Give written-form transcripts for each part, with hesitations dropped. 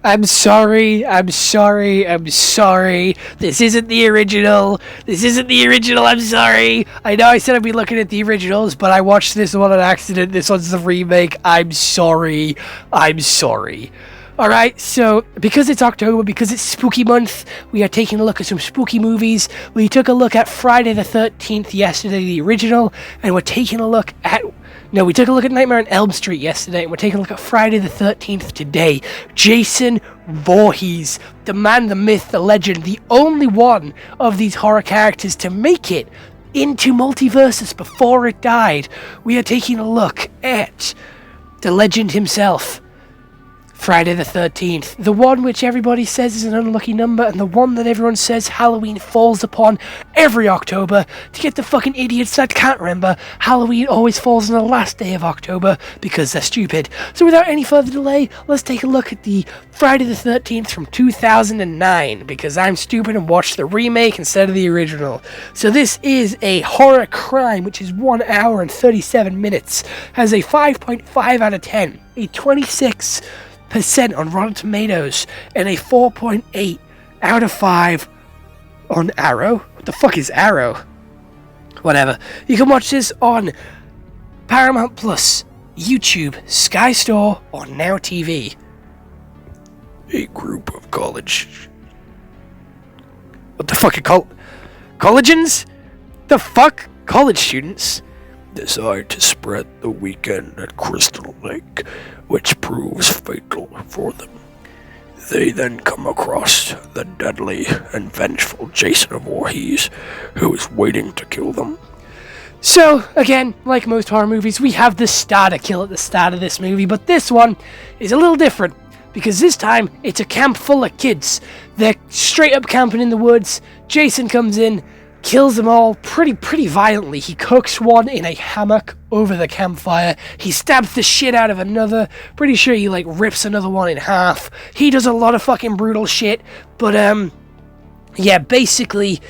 I'm sorry. This isn't the original. I'm sorry. I know I said I'd be looking at the originals, but I watched this one on accident. This one's the remake. I'm sorry. Alright, so because it's October, because it's spooky month, we are taking a look at some spooky movies. We took a look at Friday the 13th yesterday, the original, and we took a look at Nightmare on Elm Street yesterday, and we're taking a look at Friday the 13th today. Jason Voorhees, the man, the myth, the legend, the only one of these horror characters to make it into multiverses before it died. We are taking a look at the legend himself, Friday the 13th, the one which everybody says is an unlucky number, and the one that everyone says Halloween falls upon every October. To get the fucking idiots that can't remember, Halloween always falls on the last day of October because they're stupid. So without any further delay, let's take a look at the Friday the 13th from 2009, because I'm stupid and watched the remake instead of the original. So this is a horror crime, which is 1 hour and 37 minutes, has a 5.5 out of 10, a 26% on Rotten Tomatoes, and a 4.8 out of 5 on Arrow. What the fuck is Arrow? Whatever. You can watch this on Paramount Plus, YouTube, Sky Store, or Now TV. A group of college... What the fuck are collegians? The fuck? College students decide to spread the weekend at Crystal Lake, which proves fatal for them. They then come across the deadly and vengeful Jason Voorhees, who is waiting to kill them. So, again, like most horror movies, we have the starter kill at the start of this movie, but this one is a little different, because this time it's a camp full of kids. They're straight up camping in the woods. Jason comes in, kills them all pretty violently. He cooks one in a hammock over the campfire. He stabs the shit out of another. Pretty sure he rips another one in half. He does a lot of fucking brutal shit. But yeah, basically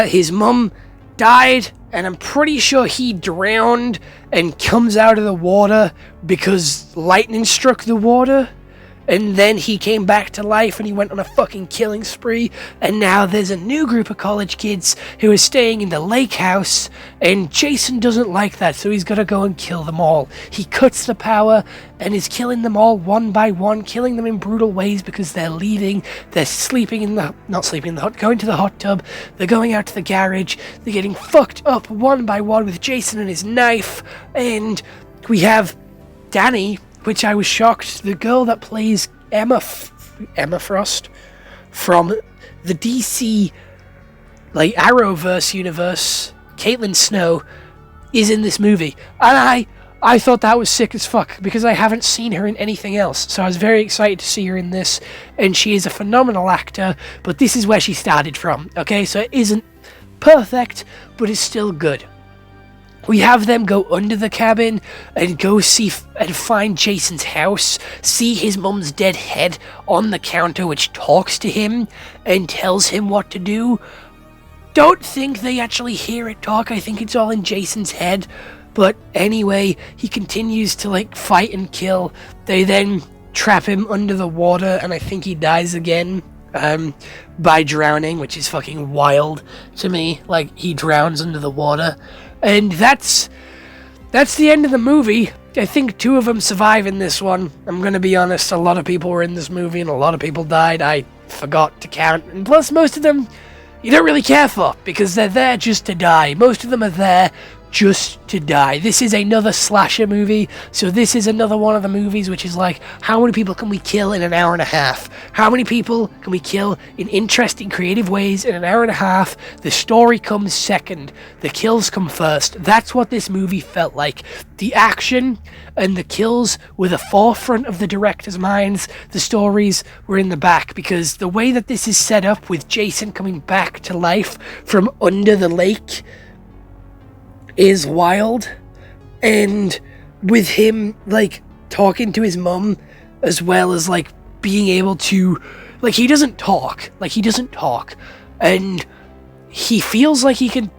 his mum died, and I'm pretty sure he drowned and comes out of the water because lightning struck the water. And then he came back to life and he went on a fucking killing spree. And now there's a new group of college kids who are staying in the lake house. And Jason doesn't like that, so he's got to go and kill them all. He cuts the power and is killing them all one by one, killing them in brutal ways because they're leaving. They're going to the hot tub. They're going out to the garage. They're getting fucked up one by one with Jason and his knife. And we have Danny, which I was shocked. The girl that plays Emma Frost from the DC Arrowverse universe, Caitlin Snow, is in this movie. And I thought that was sick as fuck because I haven't seen her in anything else. So I was very excited to see her in this, and she is a phenomenal actor, but this is where she started from. Okay, so it isn't perfect, but it's still good. We have them go under the cabin and go see and find Jason's house, see his mum's dead head on the counter, which talks to him and tells him what to do. Don't think they actually hear it talk. I think it's all in Jason's head. But anyway, he continues to fight and kill. They then trap him under the water, and I think he dies again by drowning, which is fucking wild to me. He drowns under the water. And that's the end of the movie. I think 2 of them survive in this one. I'm gonna be honest, a lot of people were in this movie and a lot of people died. I forgot to count. And plus, most of them you don't really care for because they're there just to die. Most of them are there just to die. This is another slasher movie, so this is another one of the movies which is how many people can we kill in an hour and a half? How many people can we kill in interesting, creative ways in an hour and a half? The story comes second. The kills come first. That's what this movie felt like. The action and the kills were the forefront of the director's minds. The stories were in the back, because the way that this is set up with Jason coming back to life from under the lake is wild, and with him talking to his mum as well as being able to he doesn't talk and he feels like he can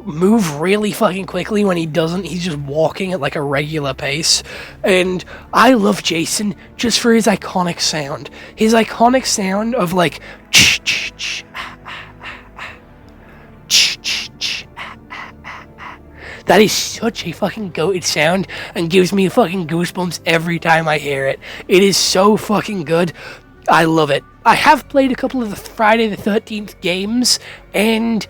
move really fucking quickly. When he doesn't, he's just walking at like a regular pace. And I love Jason just for his iconic sound. His iconic sound of like that is such a fucking goated sound and gives me fucking goosebumps every time I hear it. It is so fucking good. I love it. I have played a couple of the Friday the 13th games, and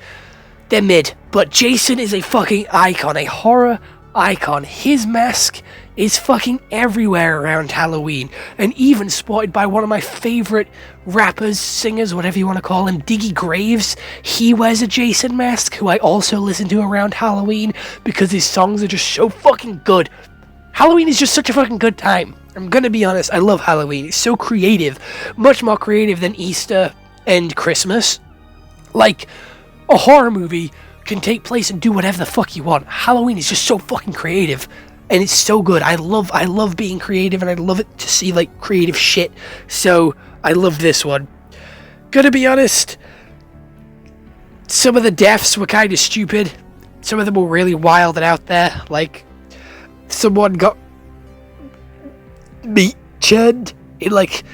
they're mid. But Jason is a fucking icon, a horror icon. His mask is fucking everywhere around Halloween, and even spotted by one of my favorite rappers, singers, whatever you want to call him, Diggy Graves. He wears a Jason mask, who I also listen to around Halloween because his songs are just so fucking good. Halloween is just such a fucking good time. I'm gonna be honest, I love Halloween. It's so creative, much more creative than Easter and Christmas. Like, a horror movie can take place and do whatever the fuck you want. Halloween is just so fucking creative, and it's so good. I love being creative, and I love it to see like creative shit. So I love this one. Gonna be honest, some of the deaths were kind of stupid. Some of them were really wild and out there. Like, someone got meat churned in like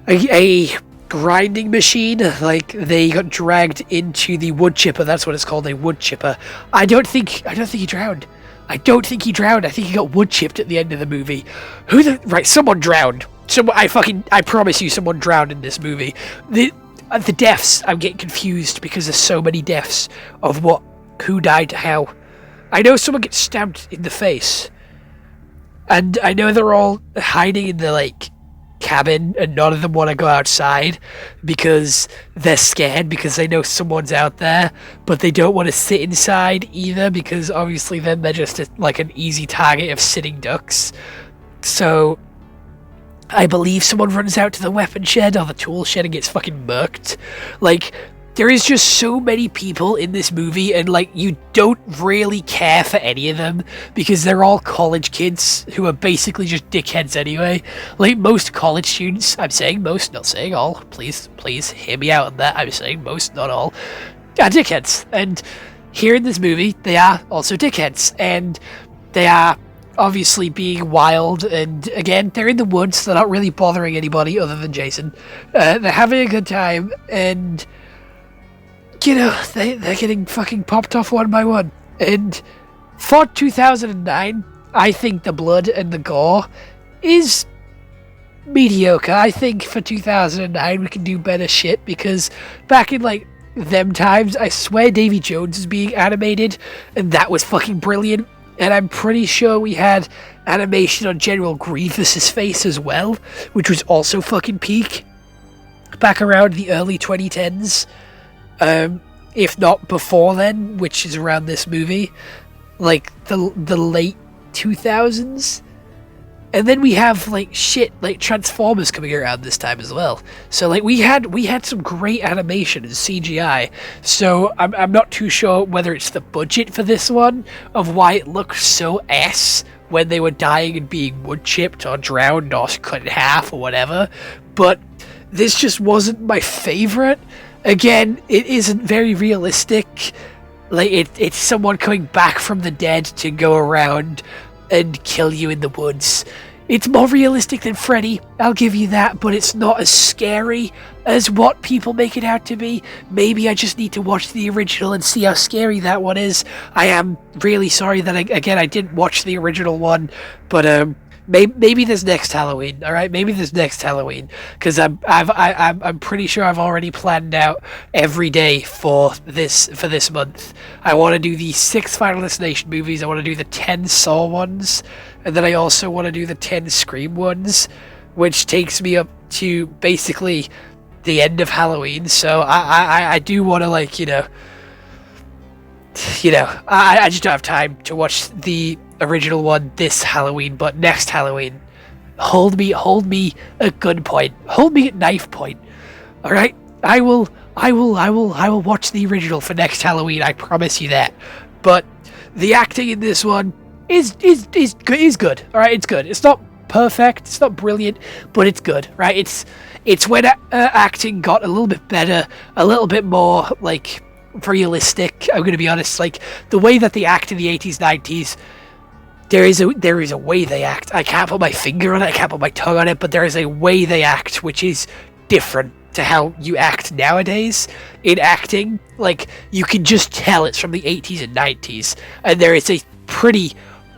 a grinding machine. Like, they got dragged into the wood chipper. That's what it's called, a wood chipper. I don't think he drowned. I think he got wood chipped at the end of the movie. Someone drowned. I promise you, someone drowned in this movie. The deaths, I'm getting confused because there's so many deaths of who died how. I know someone gets stabbed in the face, and I know they're all hiding in the like cabin, and none of them want to go outside because they're scared, because they know someone's out there, but they don't want to sit inside either because obviously then they're just like an easy target of sitting ducks. So I believe someone runs out to the weapon shed or the tool shed and gets fucking murked. Like, there is just so many people in this movie, and like, you don't really care for any of them because they're all college kids who are basically just dickheads anyway. Like, most college students, I'm saying most, not saying all, please hear me out on that, I'm saying most, not all, are dickheads. And here in this movie, they are also dickheads, and they are obviously being wild, and again, they're in the woods, they're not really bothering anybody other than Jason. They're having a good time, and you know, they're getting fucking popped off one by one. And for 2009, I think the blood and the gore is mediocre. I think for 2009 we can do better shit, because back in like them times, I swear Davy Jones is being animated, and that was fucking brilliant. And I'm pretty sure we had animation on General Grievous's face as well, which was also fucking peak back around the early 2010s. If not before then, which is around this movie, like the late 2000s. And then we have like shit like Transformers coming around this time as well. So like we had some great animation and CGI. So I'm not too sure whether it's the budget for this one of why it looks so ass when they were dying and being wood chipped or drowned or cut in half or whatever. But this just wasn't my favorite. Again, it isn't very realistic. Like, it's someone coming back from the dead to go around and kill you in the woods. It's more realistic than Freddy, I'll give you that, but it's not as scary as what people make it out to be. Maybe I just need to watch the original and see how scary that one is. I am really sorry that, I didn't watch the original one, but maybe this next Halloween, all right? Maybe this next Halloween, because I'm pretty sure I've already planned out every day for this month. I want to do the 6 Final Destination movies. I want to do the 10 Saw ones, and then I also want to do the 10 Scream ones, which takes me up to basically the end of Halloween. So I do want to, like, I just don't have time to watch the original one this Halloween, but next Halloween, hold me at gunpoint, hold me at knife point. All right, I will watch the original for next Halloween. I promise you that. But the acting in this one is good. All right, it's good. It's not perfect. It's not brilliant, but it's good. Right? It's when acting got a little bit better, a little bit more like realistic. I'm going to be honest. Like, the way that they act in the 80s, 90s, there is a way they act. I can't put my finger on it, I can't put my tongue on it, but there is a way they act which is different to how you act nowadays in acting. Like, you can just tell it's from the 80s and 90s, and there is a pretty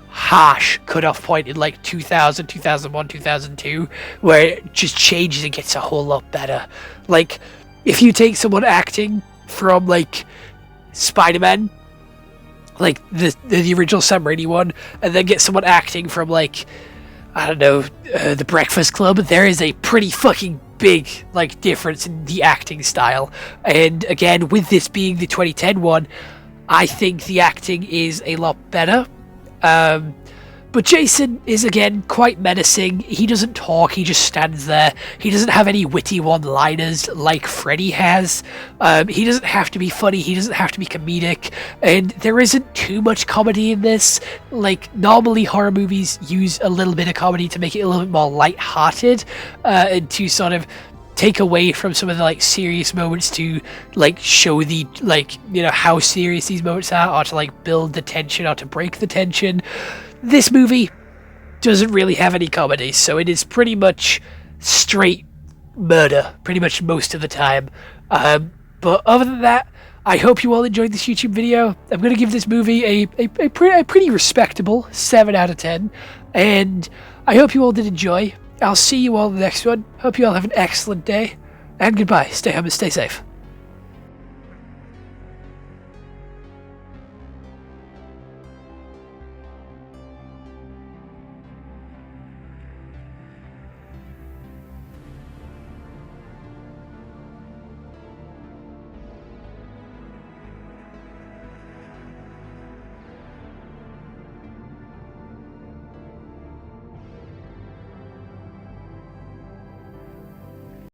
harsh cutoff point in like 2000, 2001, 2002, where it just changes and gets a whole lot better. Like, if you take someone acting from like Spider-Man, like the original Sam Raimi one, and then get someone acting from like, I don't know, The Breakfast Club, there is a pretty fucking big like difference in the acting style. And again, with this being the 2010 one, I think the acting is a lot better. But Jason is, again, quite menacing. He doesn't talk, he just stands there. He doesn't have any witty one-liners like Freddy has. He doesn't have to be funny, he doesn't have to be comedic, and there isn't too much comedy in this. Like, normally horror movies use a little bit of comedy to make it a little bit more light-hearted, and to sort of take away from some of the like serious moments to like show the like, you know, how serious these moments are, or to like build the tension or to break the tension. This movie doesn't really have any comedy, so it is pretty much straight murder pretty much most of the time. But other than that, I hope you all enjoyed this YouTube video. I'm going to give this movie a pretty respectable 7 out of 10, and I hope you all did enjoy. I'll see you all in the next one. Hope you all have an excellent day, and goodbye. Stay home and stay safe.